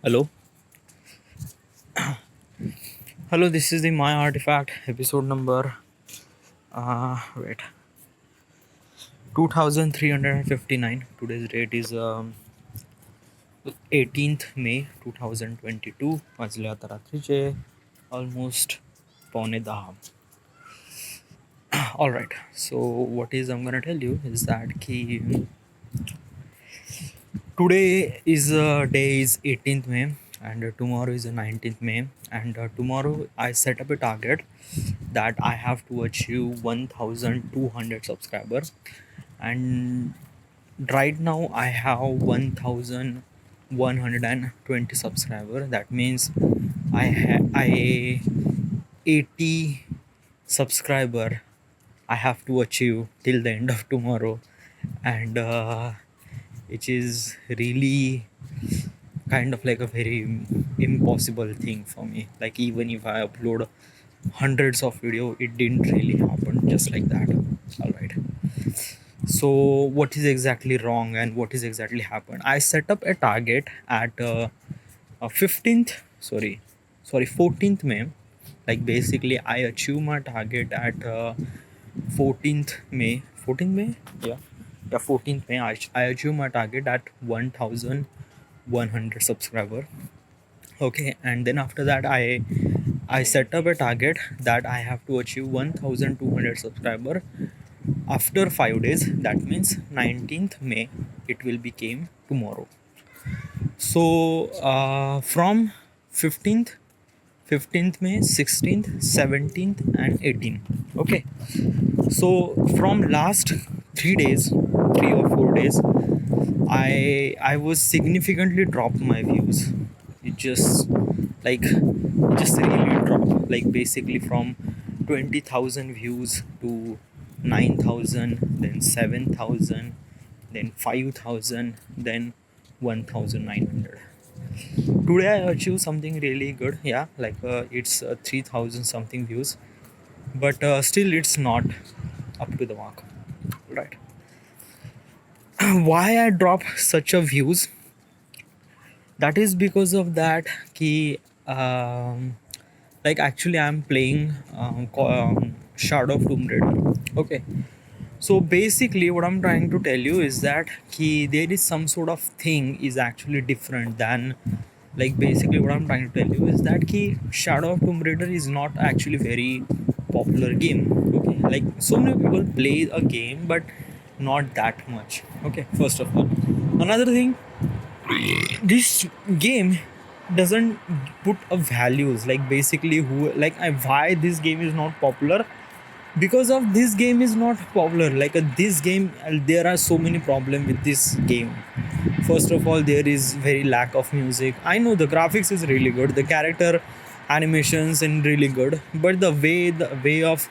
Hello, hello. This is the My Artifact episode number. Wait, 2359. Today's date is 18th May 2022. वाजले आता रात्रीचे almost पावणे 10. All right. So what is I'm gonna tell you is that today is day is 18th May and tomorrow is 19th May, and tomorrow I set up a target that I have to achieve 1200 subscribers, and right now I have 1120 subscribers. That means I 80 subscriber I have to achieve till the end of tomorrow, and which is really kind of like a very impossible thing for me. Like, even if I upload hundreds of video, it didn't really happen just like that. All right. So what is exactly wrong and what is exactly happened? I set up a target at 15th, sorry 14th May. Like, basically I achieved my target at 14th May. 14th May, yeah, 14th May. I achieved my target at 1100 subscriber. Okay, and then after that I set up a target that I have to achieve 1200 subscriber after 5 days. That means 19th May it will become tomorrow. So from 15th 15th May, 16th, 17th and 18th. Okay, so from last 3 days, 3 or 4 days, I was significantly dropped my views. It just really dropped, like basically from 20,000 views to 9,000, then 7,000, then 5,000, then 1,900. Today I achieved something really good. Yeah, like it's 3,000 something views, but still it's not up to the mark, right? Why I drop such a views? That is because of that key. Like, actually I'm playing Shadow of Tomb Raider. Okay, so basically what I'm trying to tell you is that there is some sort of thing is actually different than, like, basically what I'm trying to tell you is that Shadow of Tomb Raider is not actually very popular game. Okay, like, so many people play a game but not that much. Okay, first of all, another thing, this game doesn't put a values, like basically who, like, why this game is not popular. Because of this game is not popular, like this game, there are so many problems with this game. First of all, there is very lack of music. I know the graphics is really good, the character animations and really good, but the way of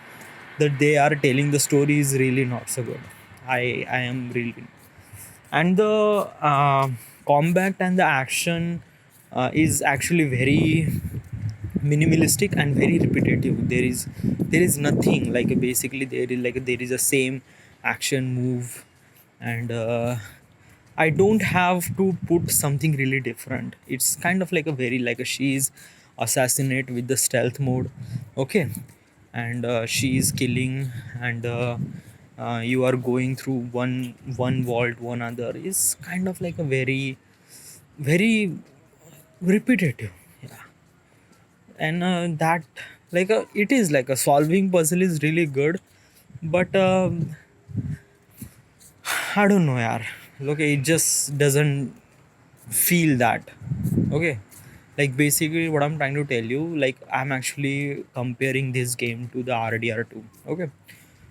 that they are telling the story is really not so good. I am really, and the combat and the action is actually very minimalistic and very repetitive. There is nothing, like basically there is a same action move, and I don't have to put something really different. It's kind of like a very, like a she's assassinate with the stealth mode. Okay, and she is killing, and you are going through one vault one other, is kind of like a very very repetitive. Yeah, and that, like it is like a solving puzzle is really good, but I don't know, yaar. Okay, it just doesn't feel that. Okay, like basically what I'm trying to tell you, like I'm actually comparing this game to the RDR2. Okay,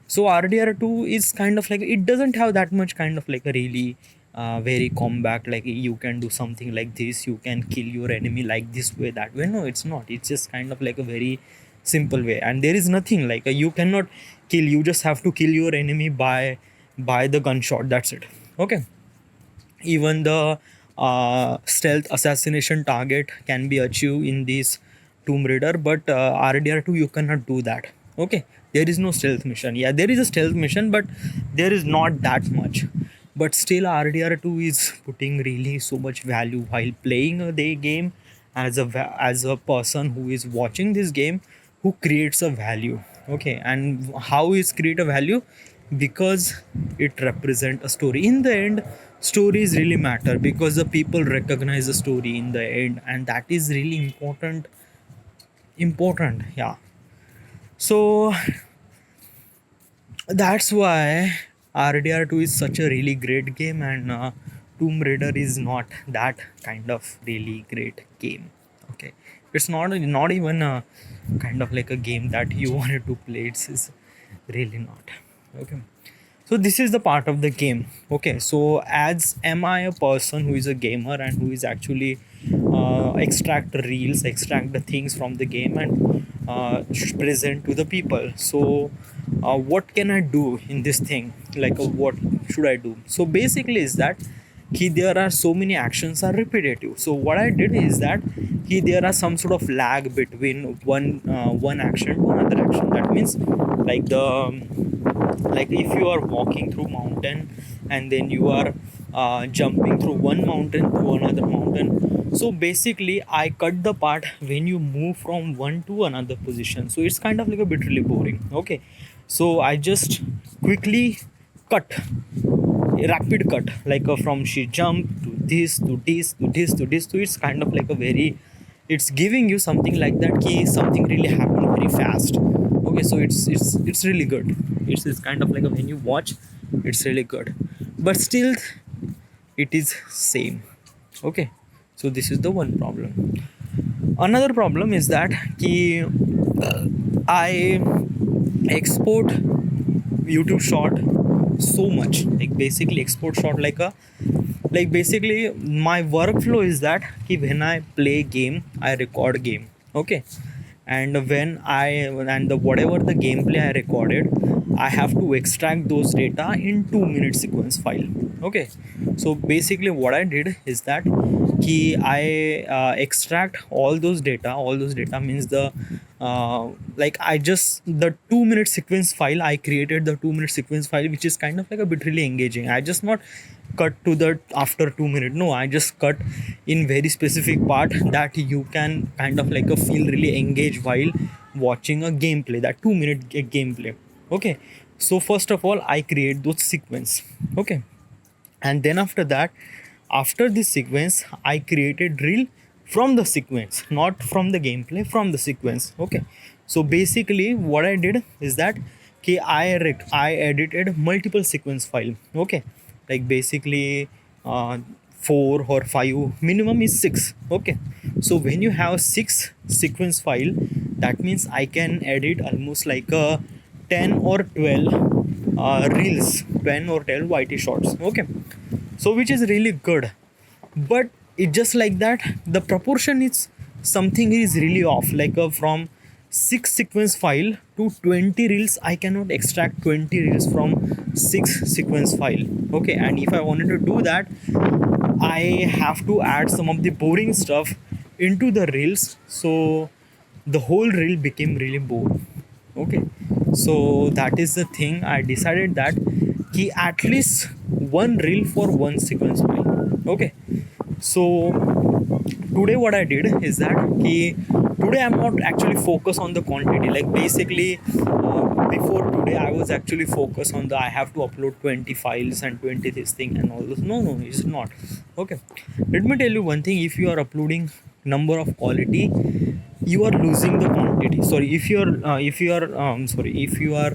so RDR2 is kind of like, it doesn't have that much kind of like a really very combat, like you can do something like this, you can kill your enemy like this way, that way. No, it's not. It's just kind of like a very simple way, and there is nothing like you cannot kill, you just have to kill your enemy by the gunshot, that's it. Okay, even the stealth assassination target can be achieved in this Tomb Raider, but RDR2 you cannot do that. Okay, there is no stealth mission. Yeah, there is a stealth mission, but there is not that much. but still RDR2 is putting really so much value while playing a day game. As a person who is watching this game, who creates a value. Okay, and how is create a value? Because it represent a story. In the end, stories really matter because the people recognize the story in the end, and that is really important, yeah. So that's why RDR2 is such a really great game, and Tomb Raider is not that kind of really great game. Okay, it's not even a kind of like a game that you wanted to play. It's really not. Okay, so this is the part of the game. Okay, so as am I a person who is a gamer and who is actually extract the reels, extract the things from the game, and present to the people. So what can I do in this thing? Like what should I do? So basically is that there are so many actions are repetitive. So what I did is that there are some sort of lag between one action to another action. That means like like if you are walking through mountain and then you are jumping through one mountain to another mountain. So basically I cut the part when you move from one to another position, so it's kind of like a bit really boring. Okay, so I just quickly cut, a rapid cut, like from she jump to this to this to this to this, so it's kind of like a very, it's giving you something like that key, something really happened very fast. Okay, so it's really good. It's kind of like a, when you watch, it's really good, but still it is same. Okay, so this is the one problem. Another problem is that key I export YouTube short so much, like basically export short like a, like basically my workflow is that when I play game, I record game. Okay, and when I and the whatever the gameplay I recorded, I have to extract those data in 2 minute sequence file. Okay, so basically what I did is that I extract all those data means the like I just the 2 minute sequence file, I created the 2 minute sequence file, which is kind of like a bit really engaging. I just not cut to the after 2 minutes, no, I just cut in very specific part that you can kind of like a feel really engaged while watching a gameplay, that 2 minute gameplay. Okay, so first of all I create those sequence. Okay, and then after that, after this sequence I created reel from the sequence, not from the gameplay, from the sequence. Okay, so basically what I did is that I edited multiple sequence file. Okay, like basically 4 or 5, minimum is 6. Okay, so when you have 6 sequence file, that means I can edit almost like a 10 or 12 reels, 10 or 12 YT shots. Okay, so which is really good, but it just like that the proportion is something is really off, like from 6 sequence file to 20 reels, I cannot extract 20 reels from 6 sequence file. Okay, and if I wanted to do that, I have to add some of the boring stuff into the reels, so the whole reel became really bored. Okay, so that is the thing I decided, that he at least one reel for one sequence file. Okay, so today what I did is that today I'm not actually focused on the quantity, like basically before today I was actually focused on the I have to upload 20 files and 20 this thing and all this. No, it's not. Okay, let me tell you one thing, if you are uploading number of quality, you are losing the quantity. Sorry, if you are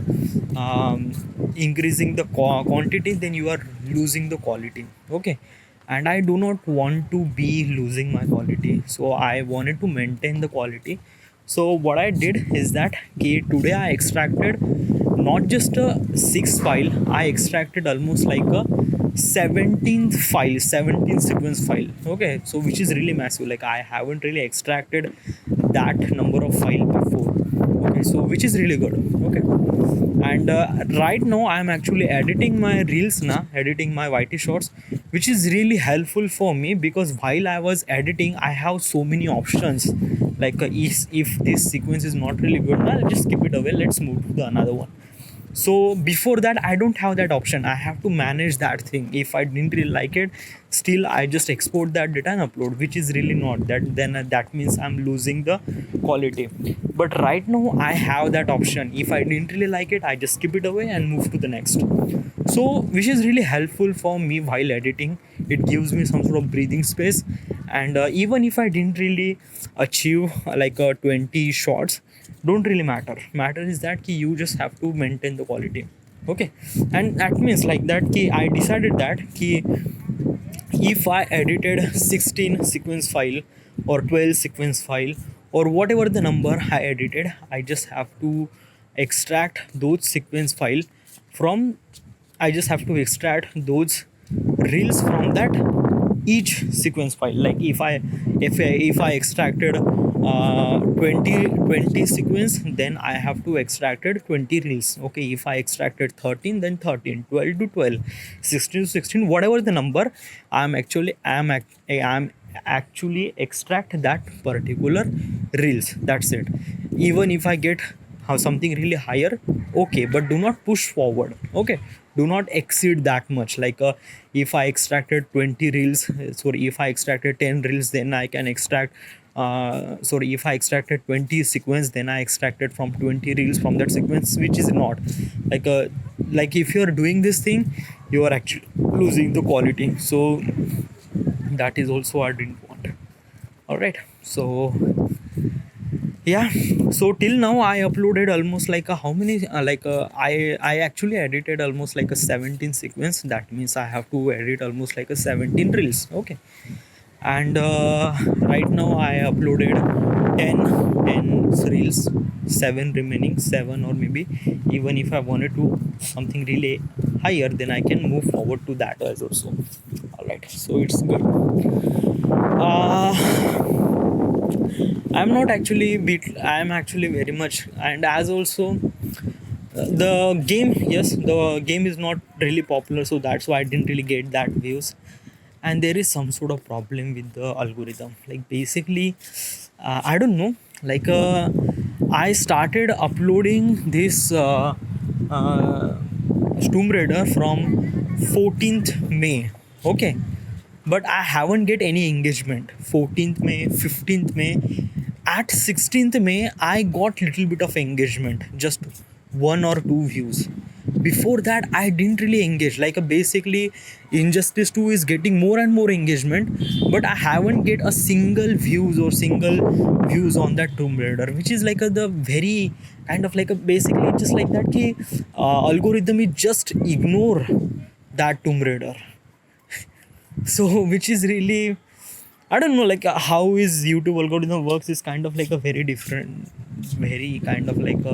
increasing the quantity, then you are losing the quality. Okay, and I do not want to be losing my quality, so I wanted to maintain the quality. So what I did is that today I extracted not just a 6 file, I extracted almost like a 17th file, 17 sequence file. Okay, so which is really massive, like I haven't really extracted that number of file before. Okay, so which is really good. Okay, and right now I'm actually editing my reels now, editing my YT shots, which is really helpful for me, because while I was editing I have so many options, like if this sequence is not really good, I'll just skip it away, let's move to the another one. So before that, I don't have that option. I have to manage that thing. If I didn't really like it, still I just export that data and upload, which is really not that. Then that means I'm losing the quality. But right now I have that option. If I didn't really like it, I just skip it away and move to the next. So which is really helpful for me while editing. It gives me some sort of breathing space. And even if I didn't really achieve 20 shots, don't really matter is that ki you just have to maintain the quality. Okay. And that means like that ki I decided that ki if I edited 16 sequence file or 12 sequence file or whatever the number I edited, I just have to extract those sequence file from, I just have to extract those reels from that each sequence file. Like if I extracted 20 sequence, then I have to extracted 20 reels. Okay, if I extracted 13, then 13, 12 to 12, 16 to 16, whatever the number, I'm actually extract that particular reels. That's it. Even if I get something really higher, okay, but do not push forward. Okay, do not exceed that much. If I extracted 20 reels, sorry, if I extracted 10 reels, then I can extract sorry, if I extracted 20 sequence, then I extracted from 20 reels from that sequence, which is not like a, like if you are doing this thing, you are actually losing the quality. So that is also I didn't want. All right. So yeah, so till now I uploaded almost like a how many I actually edited almost like a 17 sequence. That means I have to edit almost like a 17 reels. Okay. And right now I uploaded 10 reels, 7 remaining, 7, or maybe even if I wanted to something really higher, then I can move forward to that as also. All right, so it's good. I'm not actually beat, I'm actually very much, and as also the game, yes, the game is not really popular, so that's why I didn't really get that views. And there is some sort of problem with the algorithm. Like basically, I don't know, like I started uploading this uh, Tomb Raider from 14th May. Okay, but I haven't get any engagement. 14th May, 15th May, at 16th May I got little bit of engagement, just one or two views. Before that I didn't really engage. Basically Injustice 2 is getting more and more engagement, but I haven't get a single views or single views on that Tomb Raider, which is like the very kind of like a basically just like that ki algorithm is just ignore that Tomb Raider. So which is really, I don't know, how is YouTube algorithm works is kind of like a very different, very kind of like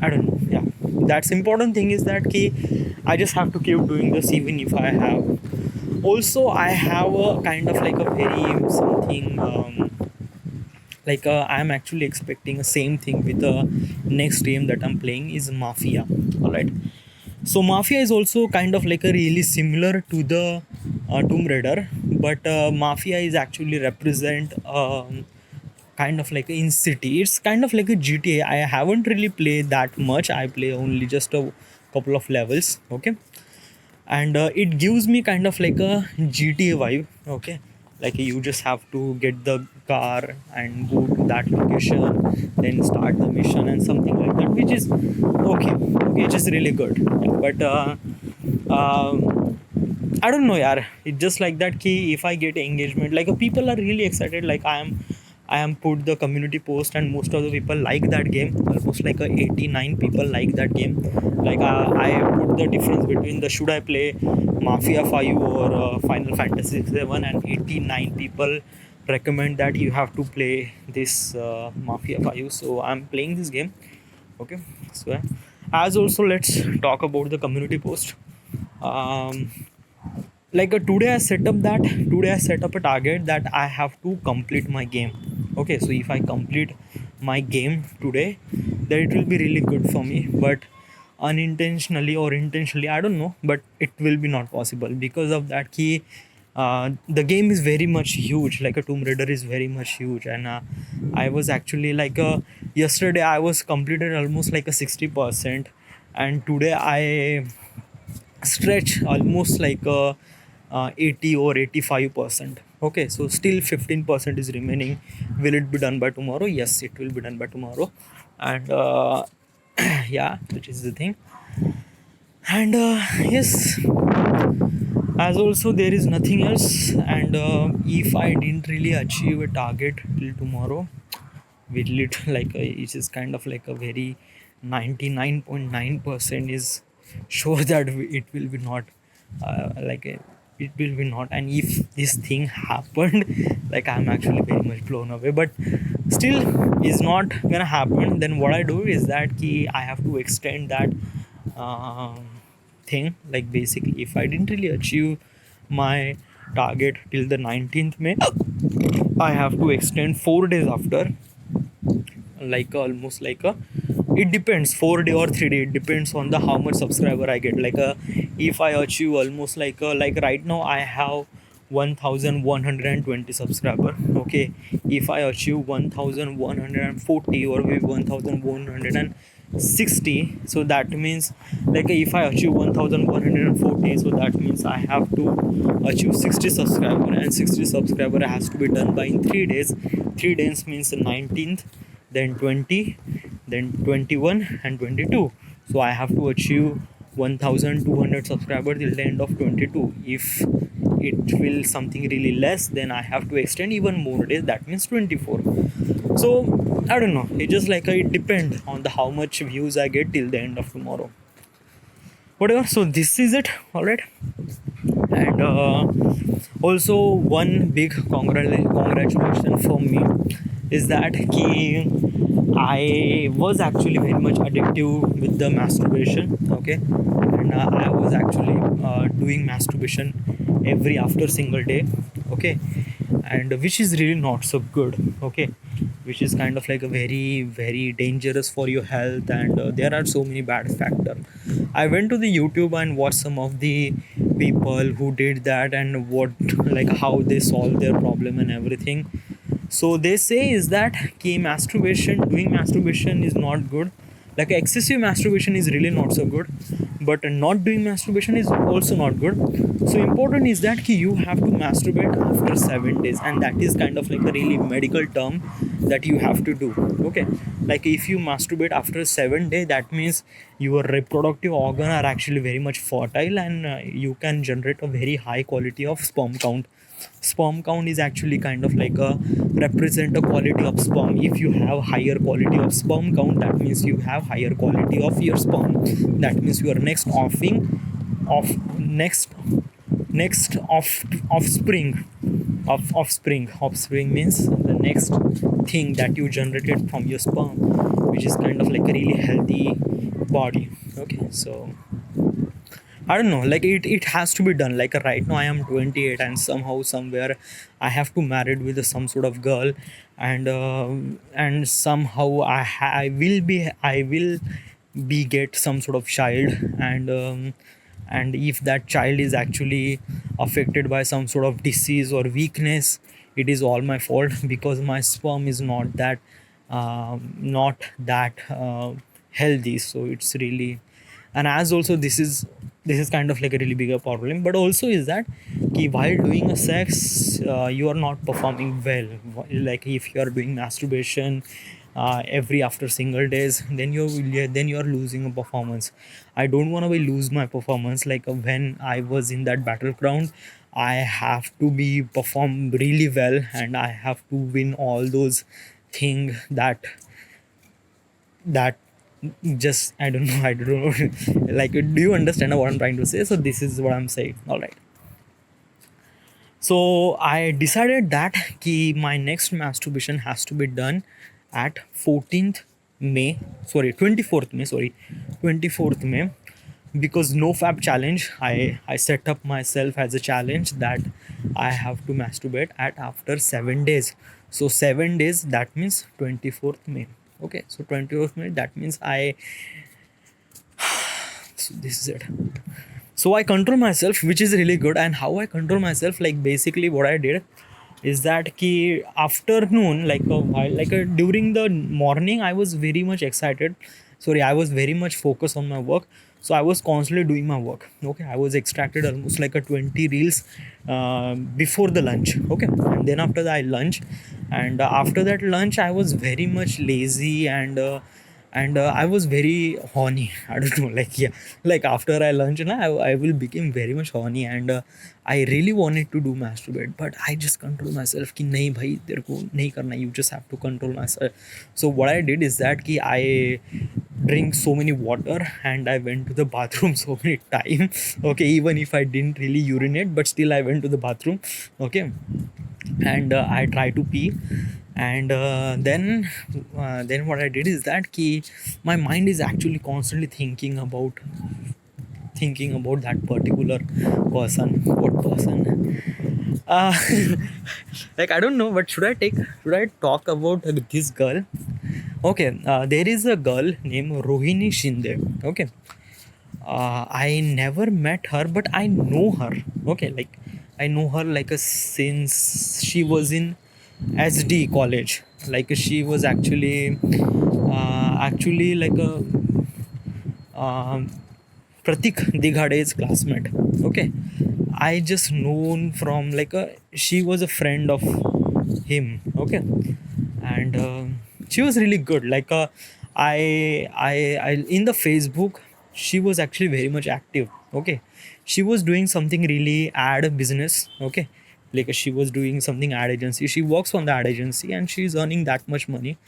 I don't know. Yeah, that's important thing is that key I just have to keep doing this even if I have. Also I have a kind of like a very something I'm actually expecting the same thing with the next game that I'm playing is Mafia. All right. So Mafia is also kind of like a really similar to the Tomb Raider, but Mafia is actually represent kind of like in city. It's kind of like a GTA. I haven't really played that much. I play only just a couple of levels. Okay, and it gives me kind of like a GTA vibe. Okay, like you just have to get the car and go to that location, then start the mission and something like that, which is okay. Okay, which is really good. Yeah, but I don't know, yaar. It's just like that. Key, if I get engagement, people are really excited. I am put the community post, and most of the people like that game. Almost like 89 people like that game. I put the difference between the should I play Mafia 5 or Final Fantasy 7, and 89 people recommend that you have to play this Mafia 5. So I'm playing this game. Okay, so yeah. As also let's talk about the community post. Um, today I set up a target that I have to complete my game. Okay, so if I complete my game today, then it will be really good for me. But unintentionally or intentionally, I don't know, but it will be not possible because of that key. the game is very much huge, like a Tomb Raider is very much huge. And I was actually like yesterday I was completed almost like a 60%, and today I stretch almost like a 80 or 85%. Okay, so still 15% is remaining. Will it be done by tomorrow? Yes, it will be done by tomorrow. And yeah, which is the thing. And yes, as also there is nothing else. And if I didn't really achieve a target till tomorrow, will it like it is kind of like a very 99.9% is sure that it will be not like it will be not. And if this thing happened, like I'm actually very much blown away, but still is not gonna happen, then what I do is that key I have to extend that um, thing. Like basically if I didn't really achieve my target till the 19th May, I have to extend 4 days after, like almost like a, it depends, 4 day or 3 day, it depends on the how much subscriber I get. Like if I achieve almost like right now I have 1120 subscriber. Okay, if I achieve 1140 or maybe 1160, so that means like if I achieve 1140, so that means I have to achieve 60 subscriber, and 60 subscriber has to be done by in 3 days. 3 days means the 19th, then 20, then 21 and 22. So I have to achieve 1200 subscribers till the end of 22. If it will something really less, then I have to extend even more days, that means 24. So I don't know, it just like it depends on the how much views I get till the end of tomorrow, whatever. So this is it, all right. And also one big congratulation for me is that I was actually very much addictive with the masturbation. Okay, and I was actually doing masturbation every after single day. Okay, and which is really not so good. Okay, which is kind of like a very dangerous for your health, and there are so many bad factors. I went to the YouTube and watched some of the people who did that and what, like how they solve their problem and everything. So they say is that doing masturbation is not good. Like excessive masturbation is really not so good, but not doing masturbation is also not good. So important is that you have to masturbate after 7 days, and that is kind of like a really medical term that you have to do. Okay, like if you masturbate after 7 days, that means your reproductive organ are actually very much fertile, and you can generate a very high quality of sperm count. Sperm count is actually kind of like a represent a quality of sperm. If you have higher quality of sperm count, that means you have higher quality of your sperm. That means your next offing of next offspring means the next thing that you generated from your sperm, which is kind of like a really healthy body. Okay, so I don't know, like it has to be done. Like right now I am 28, and somehow somewhere I have to married with some sort of girl, and somehow I will be get some sort of child. And if that child is actually affected by some sort of disease or weakness, it is all my fault because my sperm is not that healthy. So it's really, and as also this is kind of like a really bigger problem, but also is that while doing a sex you are not performing well. Like if you are doing masturbation every after single days, then you're losing a performance. I don't want to lose my performance. Like when I was in that battleground, I have to be perform really well, and I have to win all those things that just I don't know like do you understand what I'm trying to say? So this is what I'm saying, all right. So I decided that my next masturbation has to be done at 14th May, sorry 24th May, 24th May, because no fab challenge, I set up myself as a challenge that I have to masturbate at after 7 days. So 7 days, that means 24th May. Okay, so 24th May, that means I, so this is it. So I control myself, which is really good. And how I control myself, like basically what I did is that ki afternoon, like a while, like during the morning, I was very much excited. Sorry, I was very much focused on my work. So I was constantly doing my work. Okay, I was extracted almost like a 20 reels before the lunch. Okay, and then after that I lunch, and after that lunch I was very much lazy, and I was very horny. I don't know, like yeah, like after I lunch, and I will become very much horny, and I really wanted to do masturbate, but I just control myself कि नहीं भाई तेरे को नहीं करना, you just have to control myself. So what I did is that कि I drink so many water and I went to the bathroom so many times. Okay, even if I didn't really urinate, but still I went to the bathroom. Okay, and I try to pee, and then what I did is that ki my mind is actually constantly thinking about that particular person. What person? Like I don't know, but should I talk about this girl? Okay, there is a girl named Rohini Shinde. Okay, I never met her, but I know her. Okay, like I know her like since she was in SD college. Like she was actually like a um Pratik Dighade's classmate. Okay, I just known from like she was a friend of him. Okay, and she was really good. Like I in the Facebook, she was actually very much active. Okay, she was doing something really ad business. Okay, like she was doing something ad agency. She works on the ad agency and she's earning that much money.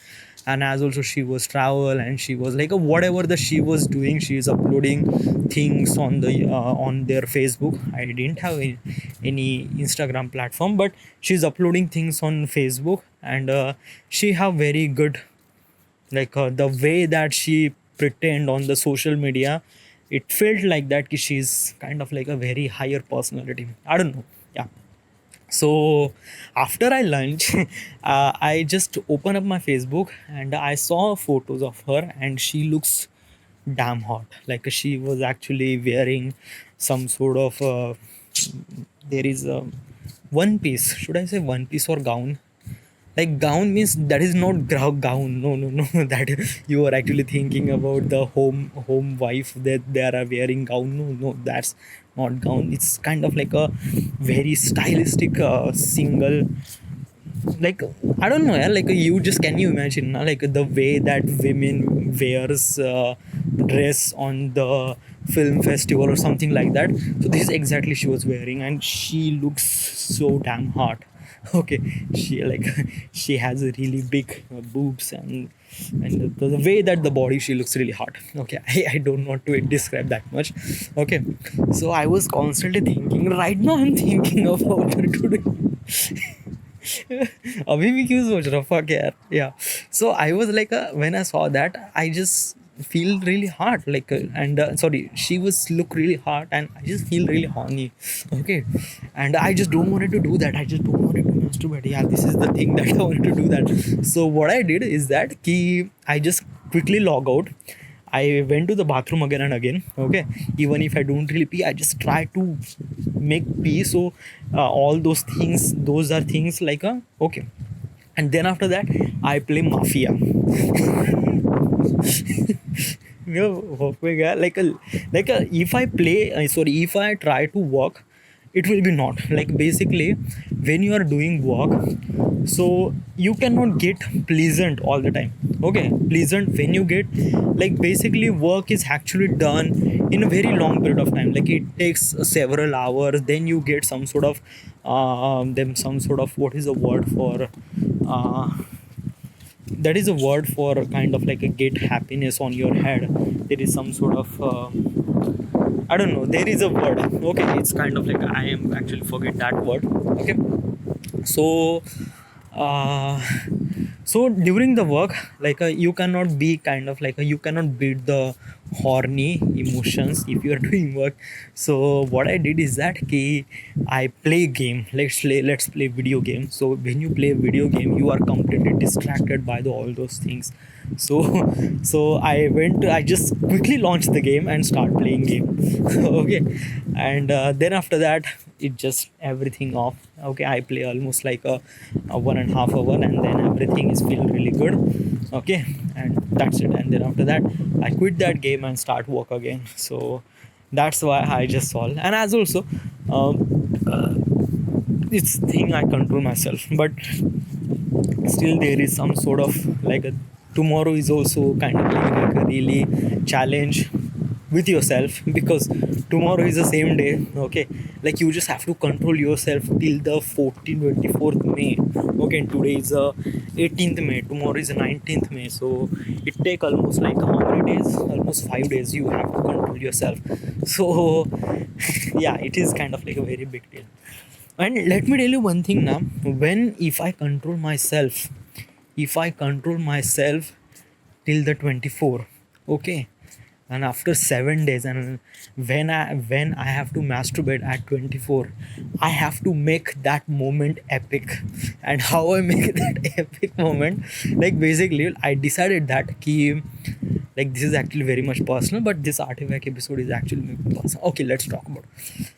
And as also she was travel, and she was like whatever the she was doing, she is uploading things on their Facebook. I didn't have any Instagram platform, but she's uploading things on Facebook, and she have very good, like the way that she pretend on the social media, it felt like that ki she's kind of like a very higher personality. I don't know. Yeah. So after I lunch, I just open up my Facebook and I saw photos of her, and she looks damn hot. Like she was actually wearing some sort of there is a one piece. Should I say one piece or gown? Like gown means that is not gown. No, no, no. That you are actually thinking about the home wife that they are wearing gown. No, no, that's not gown. It's kind of like a very stylistic single, like I don't know, yeah, like you just can you imagine like the way that women wears dress on the film festival or something like that. So this is exactly she was wearing, and she looks so damn hot. Okay, she like she has a really big boobs, and the way that the body, she looks really hot. Okay, I don't want to describe that much. Okay, so I was constantly thinking, right now I'm thinking about her today. अभी भी क्यों सोच रहा, fuck यार. Yeah, so I was like when I saw that, I just feel really hot, like and sorry, she was look really hot, and I just feel really horny. Okay, and I just don't wanted to do that. I just don't wanted to masturbate. Yeah, this is the thing that I wanted to do that. So what I did is that I just quickly log out. I went to the bathroom again and again. Okay, even if I don't really pee, I just try to make pee. So all those things, those are things like okay. And then after that, I play Mafia. You know, work में गया, like if I play sorry, if I try to work, it will be not like basically when you are doing work, so you cannot get pleasant all the time. Okay, pleasant when you get, like basically work is actually done in a very long period of time, like it takes several hours, then you get some sort of then some sort of, what is the word for uh, that is a word for kind of like a get happiness on your head. There is some sort of I don't know, there is a word. Okay, it's kind of like I am actually forget that word. Okay, so uh, so during the work, like you cannot be kind of like you cannot beat the horny emotions if you are doing work. So what I did is that I play game. Let's play video game. So when you play video game, you are completely distracted by all those things. So so I just quickly launched the game and start playing game. Okay. And then after that, it just everything off. Okay, I play almost like a 1.5 hour, and then everything is feel really good. Okay, and that's it. And then after that, I quit that game and start work again. So that's why I just solve. And as also, it's thing I control myself, but still there is some sort of like a tomorrow is also kind of like a really challenge with yourself, because tomorrow is the same day. Okay, like you just have to control yourself till the 24th May. Okay, and today is 18th May, tomorrow is 19th May. So it take almost like how many days, almost 5 days you have to control yourself. So yeah, it is kind of like a very big deal. And let me tell you one thing now. When if I control myself, if I control myself till the 24, okay, and after 7 days, and when I have to masturbate at 24, I have to make that moment epic. And how I make that epic moment, like basically I decided that ki, like this is actually very much personal, but this artifact episode is actually personal. Okay, let's talk about.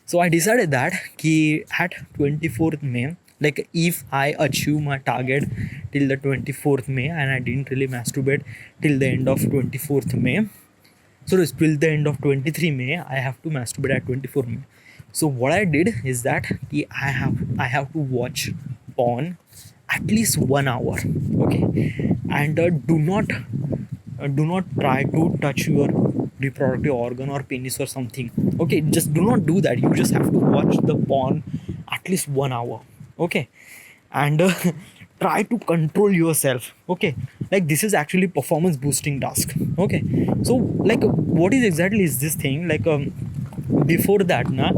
So I decided that ki at 24th May, like if I achieve my target till the 24th May and I didn't really masturbate till the end of 24th May, so it's till the end of 23 May, I have to masturbate at 24 May. So what I did is that I have to watch porn at least 1 hour. Okay, and do not try to touch your reproductive organ or penis or something. Okay, just do not do that. You just have to watch the porn at least 1 hour. Okay, and try to control yourself. Okay, like this is actually performance boosting task. Okay, so like what is exactly is this thing like before that na,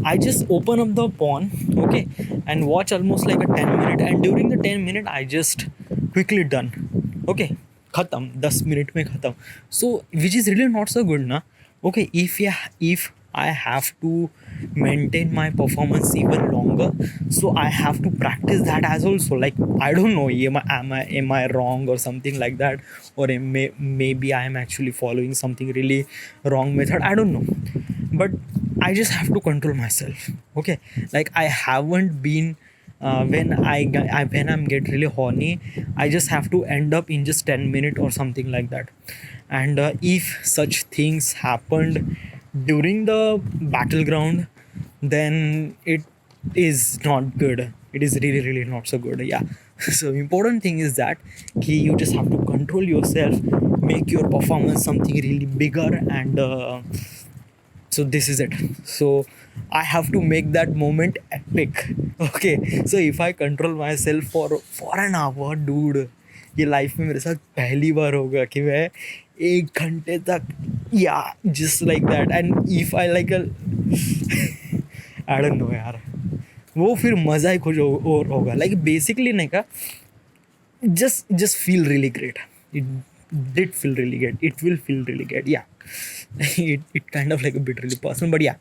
I just open up the porn. Okay, and watch almost like a 10 minute, and during the 10 minute I just quickly done. Okay, khatam, 10 minute mein khatam. So which is really not so good na. Okay, if I have to maintain my performance even longer, so I have to practice that as also. Like I don't know, am I wrong or something like that, or maybe I am actually following something really wrong method, I don't know. But I just have to control myself. Okay, like I haven't been when I'm get really horny, I just have to end up in just 10 minutes or something like that. And if such things happened during the battleground, then it is not good. It is really really not so good. Yeah. So important thing is that you just have to control yourself, make your performance something really bigger, and so this is it. So I have to make that moment epic. Okay, so if I control myself for an hour, dude, ये life में मेरे साथ पहली बार होगा कि मैं 1 घंटे तक, या just like that. And if I like I don't know यार, वो फिर मज़ा ही कुछ और होगा. लाइक बेसिकली नहीं का, just feel really great. It did feel really great. It will feel really great. Yeah. It kind of like a bit really personal, but yeah.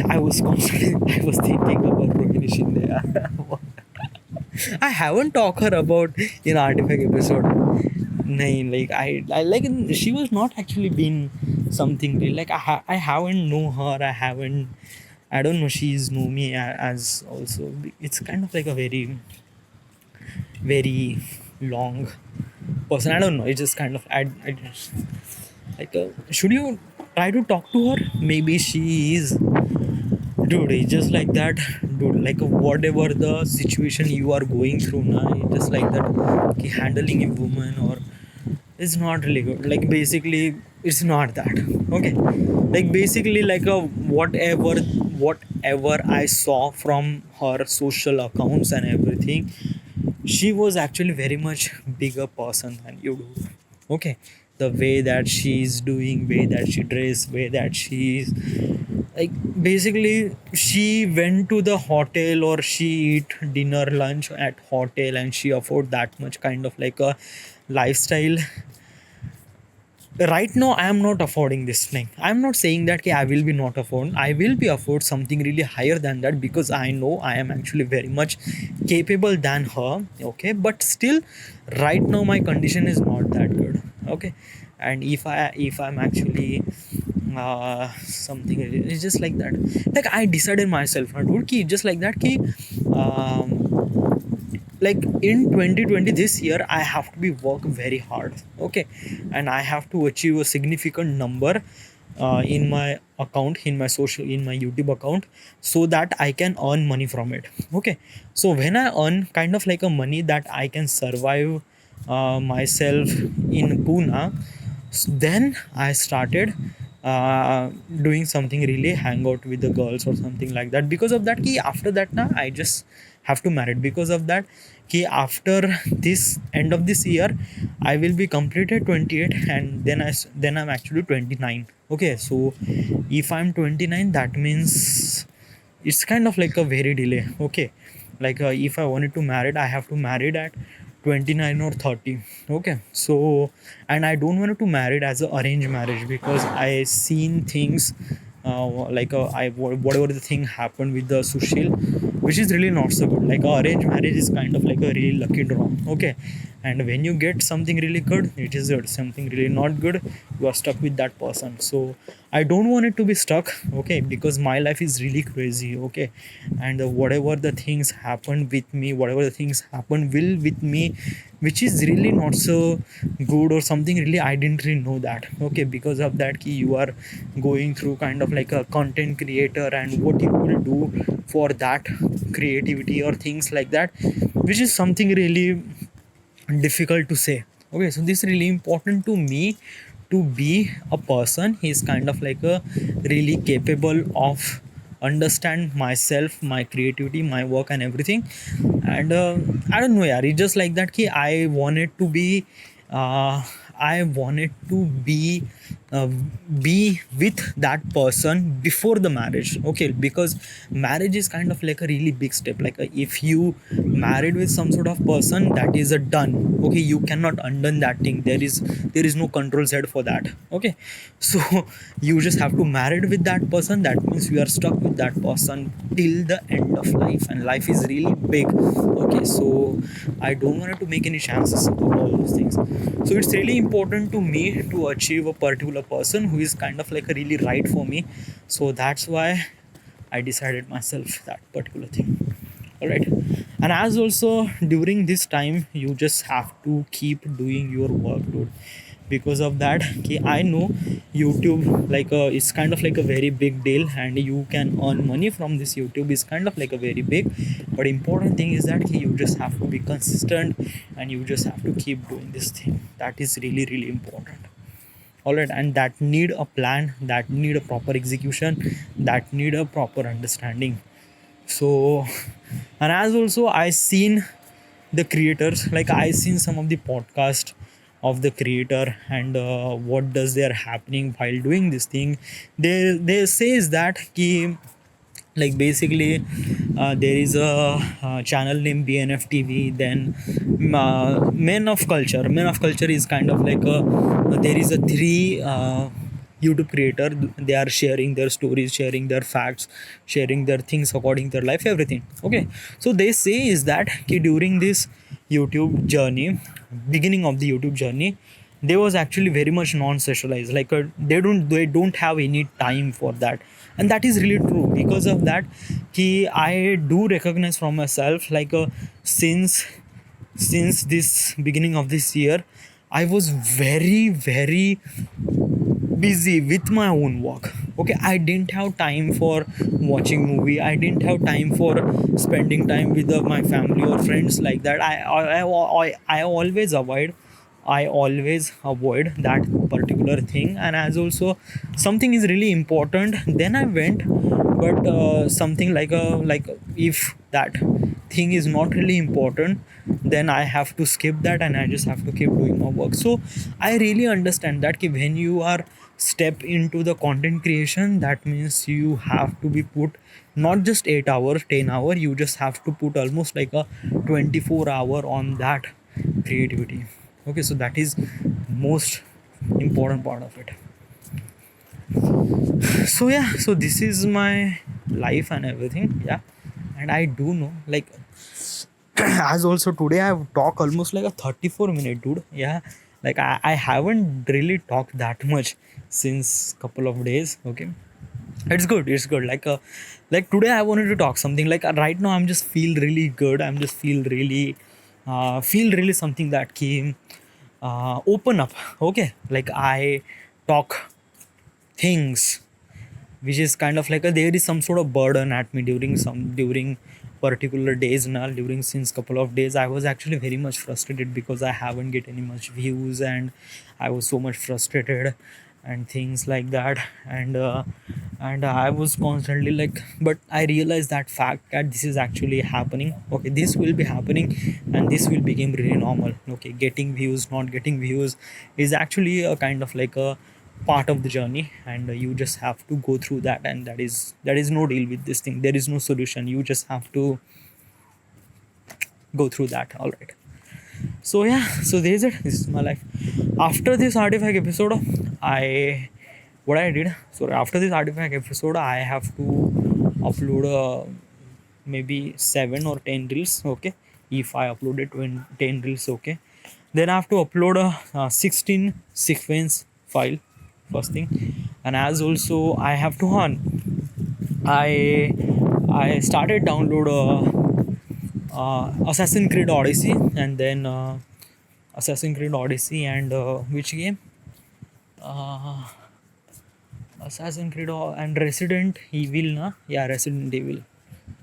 I was thinking about Rohini Shinde. I haven't talked her about in Artifact episode. Nahin, like I like she was not actually been something real. Like I haven't know her. I don't know. She's know me as also. It's kind of like a very very long person. I don't know. It's just kind of I just, like should you try to talk to her? Maybe she is, dude. It's just like that, dude. Like whatever the situation you are going through now, it's just like that. Okay, handling a woman or is not really good. Like basically, it's not that. Okay, like basically like a whatever I saw from her social accounts and everything, she was actually very much bigger person than you do. Okay, the way that she's doing, way that she dress, way that she's like basically she went to the hotel or she eat dinner lunch at hotel and she afford that much kind of like a lifestyle. right now I am not affording this thing. I'm not saying that okay, I will be not afford, I will be afford something really higher than that, because I know I am actually very much capable than her. Okay, but still right now my condition is not that good. Okay, and if I'm actually something, it's just like that. Like I decided myself, dude, ki just like that ki like in 2020 this year I have to be work very hard. Okay, and I have to achieve a significant number in my account, in my social, in my YouTube account, so that I can earn money from it. Okay, so when I earn kind of like a money that I can survive myself in Pune, then I started doing something really hang out with the girls or something like that. Because of that, ki after that now I just have to marry. Because of that, ki after this end of this year I will be completed 28, and then I'm actually 29. Okay, so if I'm 29, that means it's kind of like a very delay. Okay, like if I wanted to marry, I have to marry at 29 or 30. Okay, so and I don't want to marry it as an arranged marriage, because I seen things like whatever the thing happened with the Sushil, which is really not so good. Like arranged marriage is kind of like a really lucky draw. Okay, and when you get something really good, it is good. Something really not good, you are stuck with that person. So I don't want it to be stuck. Okay, because my life is really crazy. Okay, and whatever the things happen with me, whatever the things happen will with me, which is really not so good or something, really I didn't really know that. Okay, because of that key you are going through kind of like a content creator, and what you will do for that creativity or things like that, which is something really difficult to say. Okay, so this is really important to me, to be a person he is kind of like a really capable of understand myself, my creativity, my work and everything. And I don't know, yeah, it's just like that ki uh, I wanted to uh, be with that person before the marriage. Okay, because marriage is kind of like a really big step. Like if you married with some sort of person, that is a done. Okay, you cannot undo that thing. There is no control set for that. Okay, so you just have to married with that person. That means you are stuck with that person till the end of life, and life is really big. Okay, so I don't want to make any chances about all those things. So it's really important to me to achieve a particular person who is kind of like a really right for me. So that's why I decided myself that particular thing. All right, and as also during this time you just have to keep doing your work, dude. Because of that, I know YouTube like it's kind of like a very big deal, and you can earn money from this. YouTube is kind of like a very big, but important thing is that you just have to be consistent, and you just have to keep doing this thing. That is really really important. All right, and that need a plan, that need a proper execution, that need a proper understanding. So and as also I seen the creators, like I seen some of the podcast of the creator, and what does they are happening while doing this thing. They says that ki, like basically there is a channel named BNFTV. Then Men of Culture is kind of like a, there is a three YouTube creator. They are sharing their stories, sharing their facts, sharing their things according to their life, everything. Okay, so they say is that ki during this YouTube journey, beginning of the YouTube journey, they was actually very much non-socialized. Like they don't have any time for that. And that is really true. Because of that, I do recognize from myself, like since this beginning of this year, I was very very busy with my own work. Okay, I didn't have time for watching movie, I didn't have time for spending time with my family or friends like that. I always avoid that particular thing. And as also something is really important, then I went. But something like a, like if that thing is not really important, then I have to skip that, and I just have to keep doing my work. So I really understand that when you are step into the content creation, that means you have to be put not just 8 hours, 10 hour, you just have to put almost like a 24-hour on that creativity. Okay, so that is most important part of it. So yeah, so this is my life and everything. Yeah, and I do know, like, as also today I've talked almost like a 34-minute, dude. Yeah, like I haven't really talked that much since couple of days. Okay, it's good, it's good. Like today I wanted to talk something like, right now I'm just feel really good. I'm just feel really something that came open up. Okay, like I talk things which is kind of like there is some sort of burden at me during particular days. Now during since couple of days I was actually very much frustrated because I haven't get any much views, and I was so much frustrated and things like that. And I was constantly like, but I realized that fact that this is actually happening. Okay, this will be happening, and this will become really normal. Okay, getting views, not getting views is actually a kind of like a part of the journey, and you just have to go through that, and that is no deal with this thing. There is no solution. You just have to go through that. All right, so yeah, so there's it. This is my life. After this artifact episode, I what I did, so after this artifact episode I have to upload maybe 7 or 10 reels. Okay, if I uploaded 10 reels, okay, then I have to upload a 16 sequence file first thing. And as also I have to earn. I started download Assassin's Creed Odyssey, and then Assassin's Creed Odyssey, and which game, uh, Assassin's Creed and Resident Evil, na? Yeah, Resident Evil.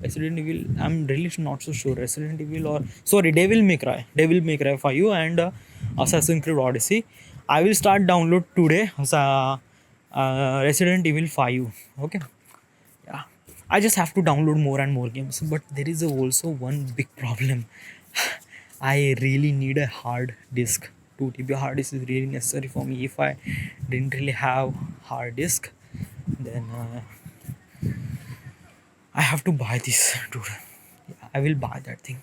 Resident Evil. I'm really not so sure. Resident Evil or sorry, Devil May Cry 5 and Assassin's Creed Odyssey. I will start download today as Resident Evil 5. Okay. Yeah. I just have to download more and more games. But there is also one big problem. I really need a hard disk. 2 TB hard disk is really necessary for me. If I didn't really have hard disk, then I have to buy this, dude. Yeah, I will buy that thing.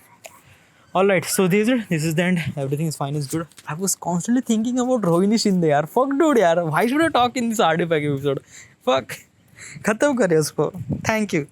Alright, so this is the end. Everything is fine, is good. I was constantly thinking about Rohini Shinde, yaar. Fuck, dude, yaar. Why should I talk in this artifact episode? Fuck. खत्म करें उसको. Thank you.